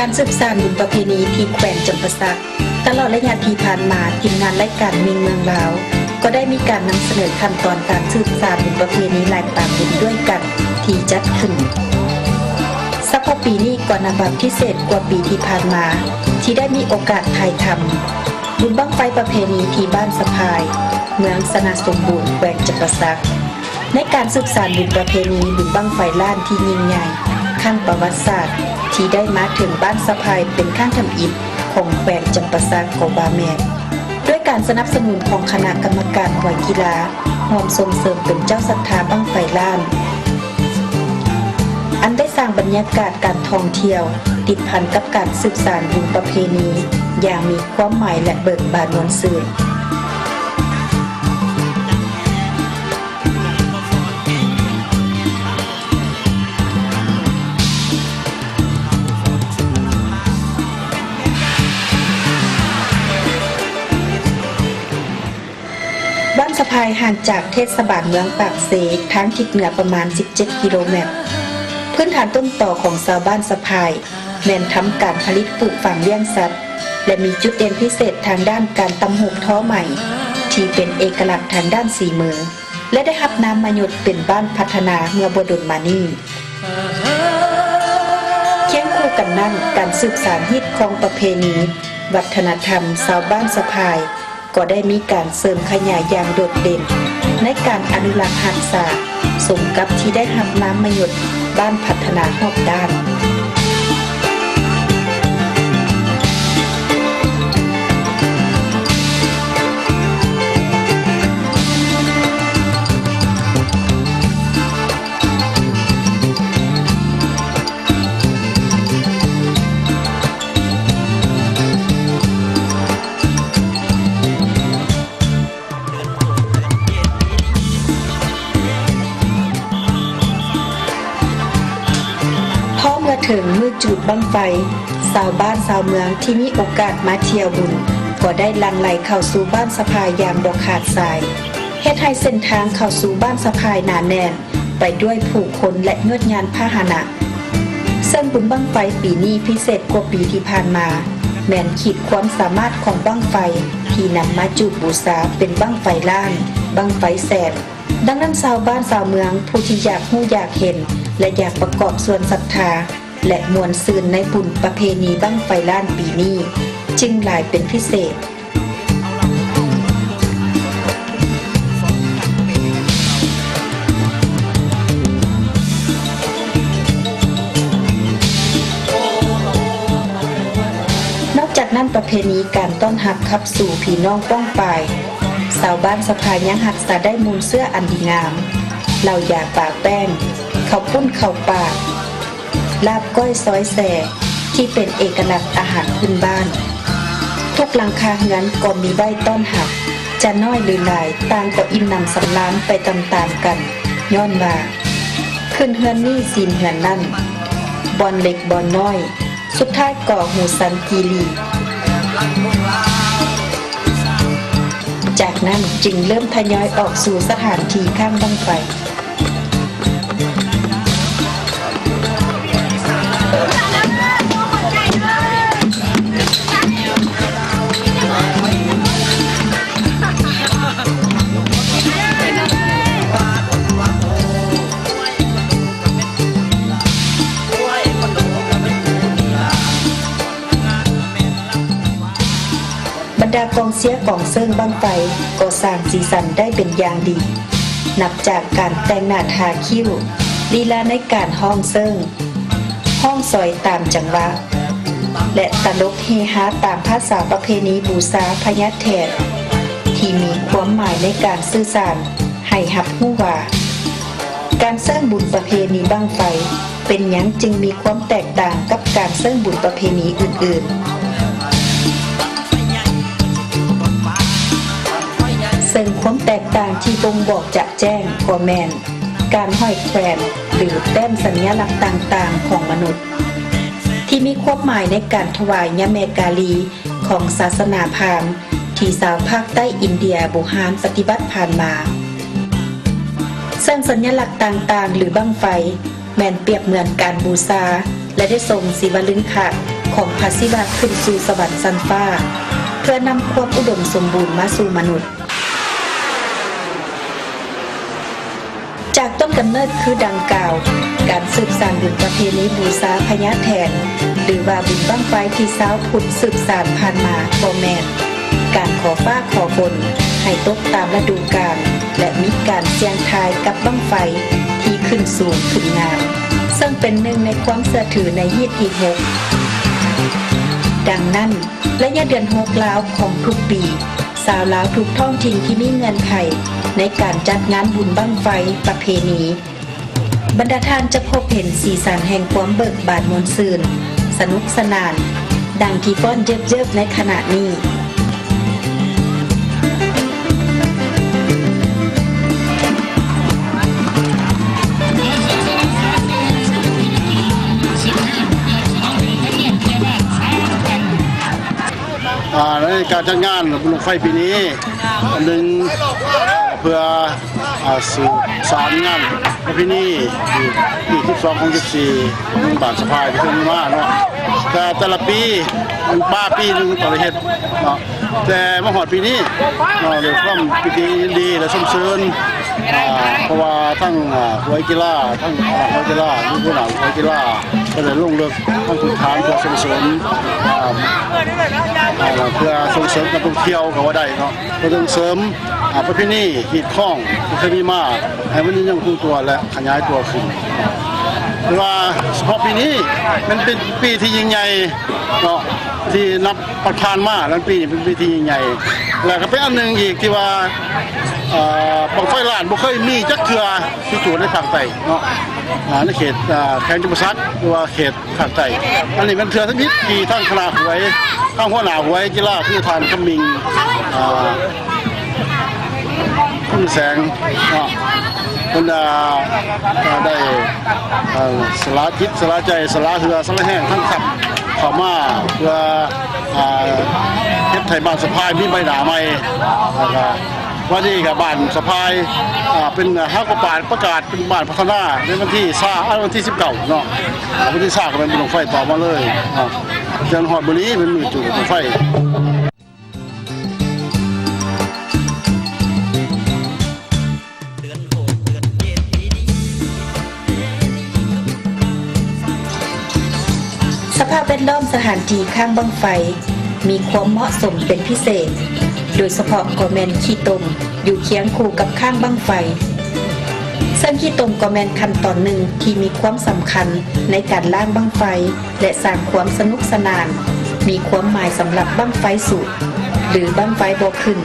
การสืบสานบุญประเพณีที่แขวงจำปาสักตลอดระยะที่ผ่านมาทีมงานรายการมิงเมืองลาวก็ได้มีการนำเสนอขั้นตอนการสืบสานบุญประเพณีหลายต่างบุญด้วยกันที่จัดขึ้นสักพอปีนี้ก็นับว่าพิเศษกว่าปีที่ผ่านมาที่ได้มีโอกาสถ่ายทำบุญบั้งไฟประเพณีที่บ้านสะพายเมืองสนาสมบูรณ์แขวงจำปาสักในการสืบสานบุญประเพณีบุญบั้งไฟล้านที่ยิ่งใหญ่ขั้นประวัติศาสตร์ที่ได้มาถึงบ้านสะพายเป็นข้างทำอิฐของแขวงจำปาสักกบาแมนด้วยการสนับสนุนของคณะกรรมการหวยกีฬาร่วมส่งเสริมเป็นเจ้าศรัทธาบั้งไฟล้านอันได้สร้างบรรยากาศการท่องเที่ยวติดพันกับการสืบสานบุญประเพณีอย่างมีความหมายและเบิกบานมวลซื่นบ้านสะพายห่างจากเทศบาลเมืองปากเสกทางทิศเหนือประมาณ17 กิโลเมตรพื้นฐานต้นต่อของชาวบ้านสะพายแม่นทำการผลิตปลูกฝังเลี้ยงสัตว์และมีจุดเด่นพิเศษทางด้านการตำหูกท้อใหม่ที่เป็นเอกลักษณ์ทางด้านสีมือและได้รับนามมาหยุดเป็นบ้านพัฒนาเมื่อบ่ดลมานี้เคียงคู่กันนั้นการสืบสานฮิตของประเพณีวัฒนธรรมชาวบ้านสะพายก็ได้มีการเสริมขยายอย่างโดดเด่นในการอนุรักษ์รักษาสมกับที่ได้รับนามมาหยุดบ้านพัฒนารอบด้านถึงมือจุดบั้งไฟชาวบ้านชาวเมืองที่มีโอกาสมาเที่ยวบุญก็ได้หลั่งไหลเข้าสู่บ้านสะพายอย่างบ่ขาดสายเฮ็ดให้เส้นทางเข้าสู่บ้านสะพายหนาแน่นไปด้วยผู้คนและยวดยานพาหนะซึ่งบุญบั้งไฟปีนี้พิเศษกว่าปีที่ผ่านมาแม่นขีดความสามารถของบั้งไฟที่นำมาจุดบูชาเป็นบั้งไฟล้านบั้งไฟแสนดังนั้นชาวบ้านชาวเมืองผู้ที่อยากรู้อยากเห็นและอยากประกอบส่วนศรัทธาและมวลซืนในบุญประเพณีบั้งไฟล้านปีนี้จึงหลายเป็นพิเศษนอกจากนั้นประเพณีการต้อนรับขับสู่พี่น้องป้องปายชาวบ้านสะพายยังรักษาได้มูลเสื้ออันดีงามเหล่ายาปากแป้งข้าวปุ้นข้าวปากลาบก้อยซอยแส่ที่เป็นเอกลักษณ์อาหารพื้นบ้านทุกหลังคาเรือนก็มีใบต้อนหักจะน้อยหรือหลายต่างก็อิ่มหนำสำราญไปตามๆกันย้อนว่าขึ้นเฮือนนี่ซีนเฮือนนั่นบอนเล็กบอนน้อยสุดท้ายก่อหูสันกีรีจากนั้นจึงเริ่มทยอยออกสู่สถานที่ข้างบั้งไฟบรรดากองเสียกองเซิงบั้งไฟก็สร้างสีสันได้เป็นอย่างดีนับจากการแต่งหน้าทาคิ้วลีลาในการห้องเซิงห้องซอยตามจังหวะและตลกเฮฮาตามภาษาประเพณีบูชาพญาแถนที่มีความหมายในการสื่อสารให้รับรู้ว่าการเซิงบุญประเพณีบั้งไฟเป็นหยังจึงมีความแตกต่างกับการเซิงบุญประเพณีอื่นๆซึ่งความแตกต่างที่บ่งบอกจะแจ้งก็แม่นการห้อยแขวนหรือแต้มสัญลักษณ์ต่างๆของมนุษย์ที่มีความหมายในการถวายยะแมกาลีของศาสนาพราหมณ์ที่ชาวภาคใต้อินเดียบูฮานปฏิบัติผ่านมาซึ่งสัญลักษณ์ต่างๆหรือบั้งไฟ แม่นเปรียบเหมือนการบูชาและได้ส่งศิวลึงคะของพระศิวะขึ้นสู่สวรรค์ชั้นฟ้าเพื่อนำความอุดมสมบูรณ์มาสู่มนุษย์จากต้นกำเนิดคือดังกล่าวการสืบสานบุญประเพณีบูชาพญาแถนหรือว่าบุญบั้งไฟที่ชาวพุทธสืบสานผ่านมาบ่แม่นการขอฟ้าขอฝนให้ตกตามฤดูกาลและมีการเสี่ยงทายกับบั้งไฟที่ขึ้นสูงขึ้นงามซึ่งเป็นหนึ่งในความเชื่อถือในฮีตที่6ดังนั้นระยะเดือน6ลาวของทุกปีสาวลาวทุกท้องถิ่นที่มีเงื่อนไขในการจัดงานบุญบั้งไฟประเพณีบรรดาท่านจะพบเห็นสีสันแห่งความเบิกบานมวลซื่นสนุกสนานดังที่ฟ้อนเยิบๆในขณะนี้ในการจัดงานบุญบั้งไฟปีนี้หนึ่งเพื่อสืบสานงานประเพณีที่12ของ14บาทสะพายที่ขึ้นมาเนาะแต่ละปีป้าปีนึงต่อเฮ็ดเนาะแต่มาฮอดปีนี้เนาะด้วยความพิธีดีและสมเสริญเพราะว่าทั้งหัวกีฬาทั้งหัวกีฬาลูกผู้หลังหัวกีฬาก็ได้ลงเลิกทั้งทุนทานเพื่อส่งเสริมเพื่อส่งเสริมการท่องเที่ยวก็ว่าได้เนาะเพื่อส่งเสริมประเพณีฮีตข้องประเพณีมาให้มันยังคงตัวและขยายตัวขึ้นเพราะว่าเฉพาะปีนี้มันเป็นปีที่ยิ่งใหญ่เนาะที่นับผ่านมาแล้วปีนี้เป็นปีที่ยิ่งใหญ่แล้วก็เป็นอันนึงอีกที่ว่าบั้งไฟล้านบ่เคยมีจักเทื่อที่จุดในภาคใต้เนาะในเขตแขวงจำปาสักหรือว่าเขตภาคใต้อันนี้เป็นเทื่อทั้งนิดที่ทั้งคณะหวยทั้งหัวหน้าหวยกีฬาคือทานคำมิงคุณแสงเนาะคนได้สละจิตสละใจสละเหือสละแห้งทั้งขับเข้ามาเพื่อเฮ็ดไทยบ้านสะพายมีใบหน้าใหม่นะครับวันนี้กับบ้านสะพายเป็นประกาศเป็นบ้านพัฒนาในวันที่19เนาะวันที่ก็เป็นบุญบั้งไฟต่อมาเลยจังหวัดบุรีเป็นมือจุดบั้งไฟสภาพแวดล้อมสถานที่ข้างบั้งไฟมีความเหมาะสมเป็นพิเศษโดยเฉพาะกอแมนขี้ตมอยู่เคียงคู่กับข้างบั้งไฟซึ่งขี้ตมกอแมนขั้นตอนหนึ่งที่มีความสำคัญในการล่างบั้งไฟและสร้างความสนุกสนานมีความหมายสำหรับบั้งไฟสูบหรือบั้งไฟบ่ขึ้น